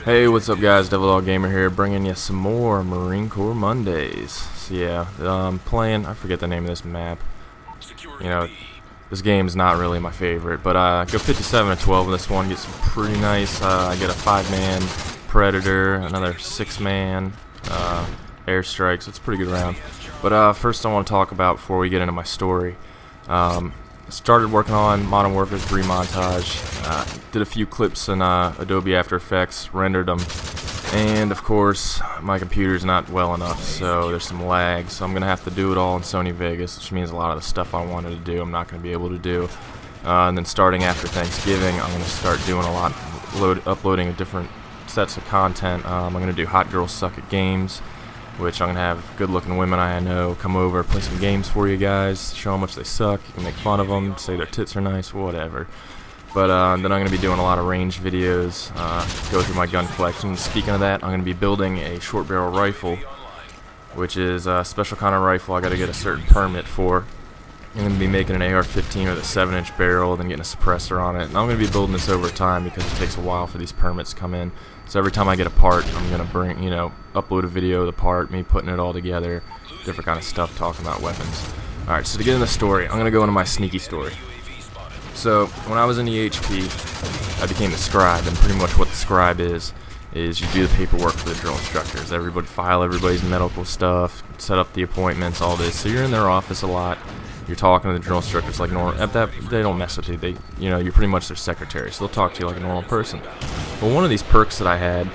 Hey, what's up guys, Devil Dog Gamer here, bringing you some more Marine Corps Mondays. So yeah, playing, I forget the name of this map. You know, this game's not really my favorite, but go 57-12 in this one, get some pretty nice, I get a 5-man Predator, another 6-man airstrike, so it's a pretty good round. But first I want to talk about, before we get into my story, started working on Modern Warfare 3 montage, did a few clips in Adobe After Effects, rendered them, and of course my computer's not well enough, so there's some lag, so I'm going to have to do it all in Sony Vegas, which means a lot of the stuff I wanted to do I'm not going to be able to do. And then starting after Thanksgiving, I'm going to start doing a lot, uploading different sets of content. I'm going to do Hot Girls Suck at Games, which I'm going to have good-looking women I know come over, play some games for you guys, show how much they suck, you can make fun of them, say their tits are nice, whatever. But then I'm going to be doing a lot of range videos, go through my gun collection. Speaking of that, I'm going to be building a short barrel rifle, which is a special kind of rifle I got to get a certain permit for. I'm going to be making an AR-15 with a 7-inch barrel, then getting a suppressor on it. And I'm going to be building this over time because it takes a while for these permits to come in. So every time I get a part, I'm going to bring, upload a video of the part, me putting it all together, different kind of stuff, talking about weapons. Alright, so to get in the story, I'm going to go into my sneaky story. So, when I was in the HP, I became the scribe, and pretty much what the scribe is you do the paperwork for the drill instructors. Everybody file everybody's medical stuff, set up the appointments, all this. So you're in their office a lot. You're talking to the drill instructors like normal. At that, they don't mess with you. You're pretty much their secretary, so they'll talk to you like a normal person. Well, one of these perks that I had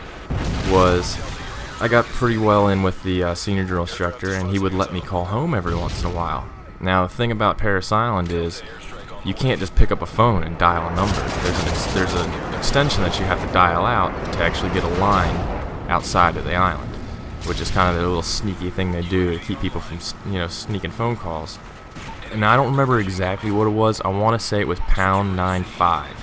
was I got pretty well in with the senior drill instructor, and he would let me call home every once in a while. Now, the thing about Parris Island is you can't just pick up a phone and dial a number. There's an extension that you have to dial out to actually get a line outside of the island, which is kind of the little sneaky thing they do to keep people from sneaking phone calls. And I don't remember exactly what it was. I want to say it was pound 95,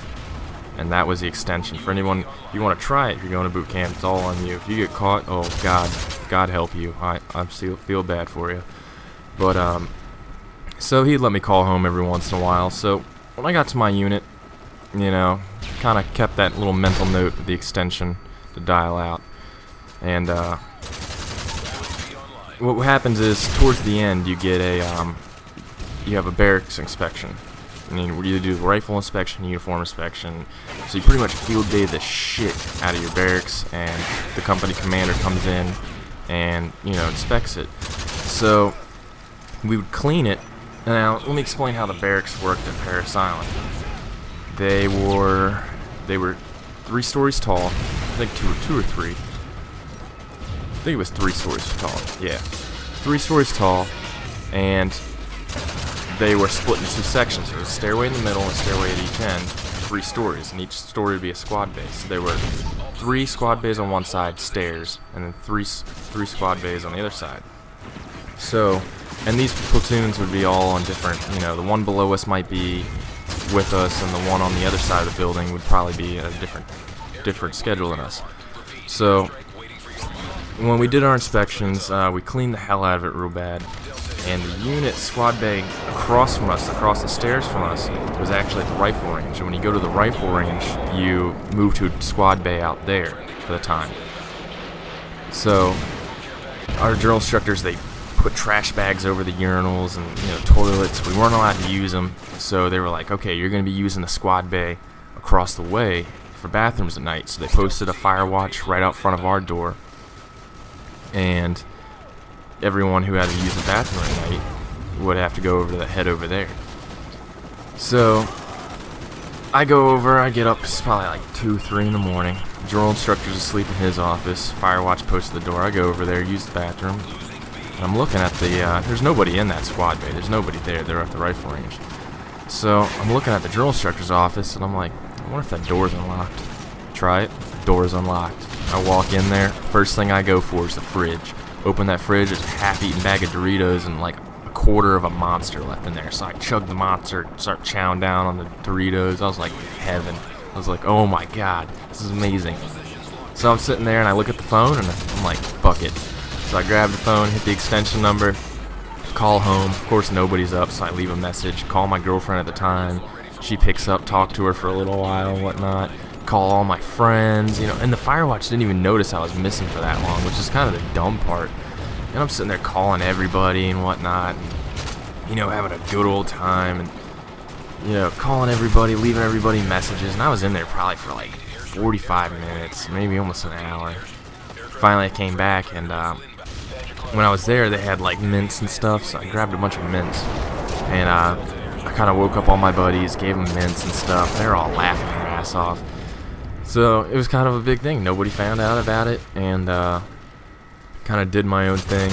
and that was the extension. For anyone, if you want to try it, if you're going to boot camp, it's all on you. If you get caught, oh God help you. I feel bad for you. But so he'd let me call home every once in a while. So when I got to my unit, kind of kept that little mental note of the extension to dial out. And what happens is towards the end you get you have a barracks inspection. I mean, you do rifle inspection, uniform inspection. So you pretty much field day the shit out of your barracks, and the company commander comes in and inspects it. So we would clean it. Now let me explain how the barracks worked at Parris Island. They were 3 stories tall. I think two or three. I think it was 3 stories tall. Yeah, 3 stories tall, and they were split into 2 sections. There was a stairway in the middle and a stairway at each end, 3 stories, and each story would be a squad base. So there were 3 squad bays on one side, stairs, and then three squad bays on the other side. So, and these platoons would be all on different, the one below us might be with us, and the one on the other side of the building would probably be a different schedule than us. So, when we did our inspections, we cleaned the hell out of it real bad. And the unit squad bay across from us, across the stairs from us, was actually at the rifle range. And when you go to the rifle range, you move to a squad bay out there for the time. So our drill instructors, they put trash bags over the urinals and toilets. We weren't allowed to use them, so they were like, okay, you're going to be using the squad bay across the way for bathrooms at night. So they posted a fire watch right out front of our door, and everyone who had to use the bathroom at night would have to go over to the head over there. So I go over, I get up, it's probably like 2-3 in the morning. Drill instructor's asleep in his office, fire watch posted the door. I go over there, use the bathroom, and I'm looking at the there's nobody in that squad bay. There's nobody there. They're at the rifle range. So I'm looking at the drill instructor's office, and I'm like, I wonder if that door's unlocked. Try it. Door's unlocked. I walk in there. First thing I go for is the fridge. Open that fridge, there's a half-eaten bag of Doritos and like a quarter of a Monster left in there. So I chug the Monster, start chowing down on the Doritos. I was like, heaven. I was like, oh my God, this is amazing. So I'm sitting there and I look at the phone and I'm like, fuck it. So I grab the phone, hit the extension number, call home. Of course nobody's up, so I leave a message, call my girlfriend at the time. She picks up, talk to her for a little while and whatnot. call all my friends, you know, and the Firewatch didn't even notice I was missing for that long, which is kind of the dumb part. And I'm sitting there calling everybody and whatnot, and, you know, having a good old time, and, you know, calling everybody, leaving everybody messages, and I was in there probably for like 45 minutes, maybe almost an hour. Finally I came back, and when I was there they had like mints and stuff, so I grabbed a bunch of mints, and I kind of woke up all my buddies, gave them mints and stuff. They were all laughing their ass off. So it was kind of a big thing. Nobody found out about it, and kind of did my own thing,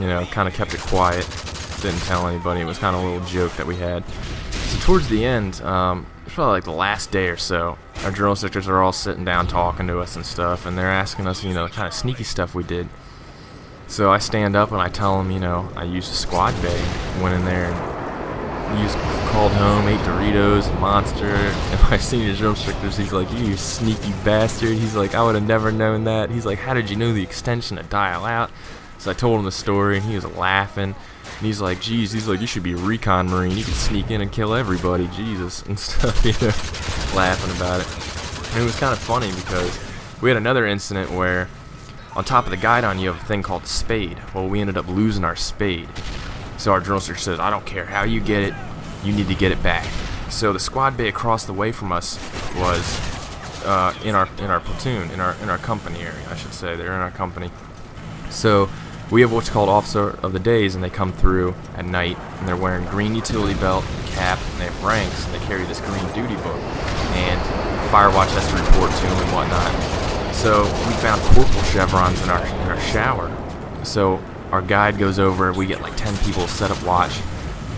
you know, kind of kept it quiet, didn't tell anybody. It was kind of a little joke that we had. So towards the end, it's probably like the last day or so, our drill instructors are all sitting down talking to us and stuff, and they're asking us, you know, the kind of sneaky stuff we did. So I stand up and I tell them, you know, I used a squad bay, went in there and called home, ate Doritos and Monster, and my senior drill instructors, he's like, you sneaky bastard. He's like, I would have never known that. He's like, how did you know the extension to dial out? So I told him the story, and he was laughing, and he's like, geez, he's like, you should be a recon marine, you could sneak in and kill everybody, Jesus, and stuff, you know, laughing about it. And it was kind of funny because we had another incident where on top of the guidon you have a thing called the spade. Well, we ended up losing our spade. So our drill instructor says, I don't care how you get it, you need to get it back. So the squad bay across the way from us was in our platoon, in our company area, I should say. They're in our company. So we have what's called Officer of the Days, and they come through at night, and they're wearing green utility belt, cap, and they have ranks, and they carry this green duty book, and Firewatch has to report to them and whatnot. So we found corporal chevrons in our shower. So our guide goes over, we get like 10 people set up watch,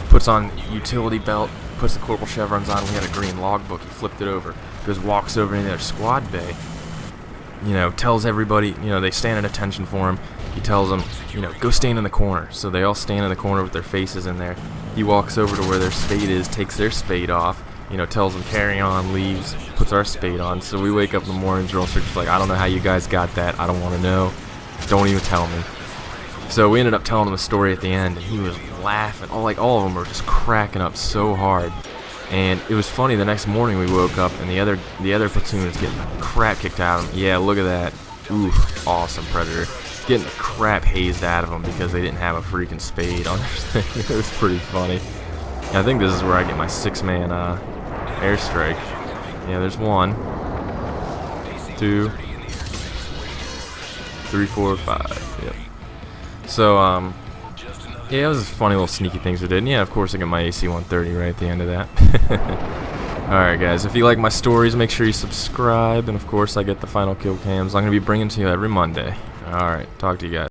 puts on utility belt, puts the corporal chevrons on. We had a green logbook. He flipped it over, goes, walks over into their squad bay, you know, tells everybody, you know, they stand at attention for him. He tells them, you know, go stand in the corner. So they all stand in the corner with their faces in there. He walks over to where their spade is, takes their spade off, you know, tells them carry on, leaves, puts our spade on. So we wake up in the morning, drill instructor's like, I don't know how you guys got that. I don't want to know. Don't even tell me. So we ended up telling him the story at the end, and he was laughing. All of them were just cracking up so hard. And it was funny, the next morning we woke up, and the other platoon was getting the crap kicked out of them. Yeah, look at that. Ooh, awesome Predator. Getting the crap hazed out of them because they didn't have a freaking spade on their thing. It was pretty funny. And I think this is where I get my 6-man airstrike. Yeah, there's 1, 2, 3, 4, 5. Yep. So, yeah, it was funny little sneaky things we did. And yeah, of course I got my AC-130 right at the end of that. Alright guys, if you like my stories, make sure you subscribe. And of course I get the final kill cams I'm going to be bringing to you every Monday. Alright, talk to you guys.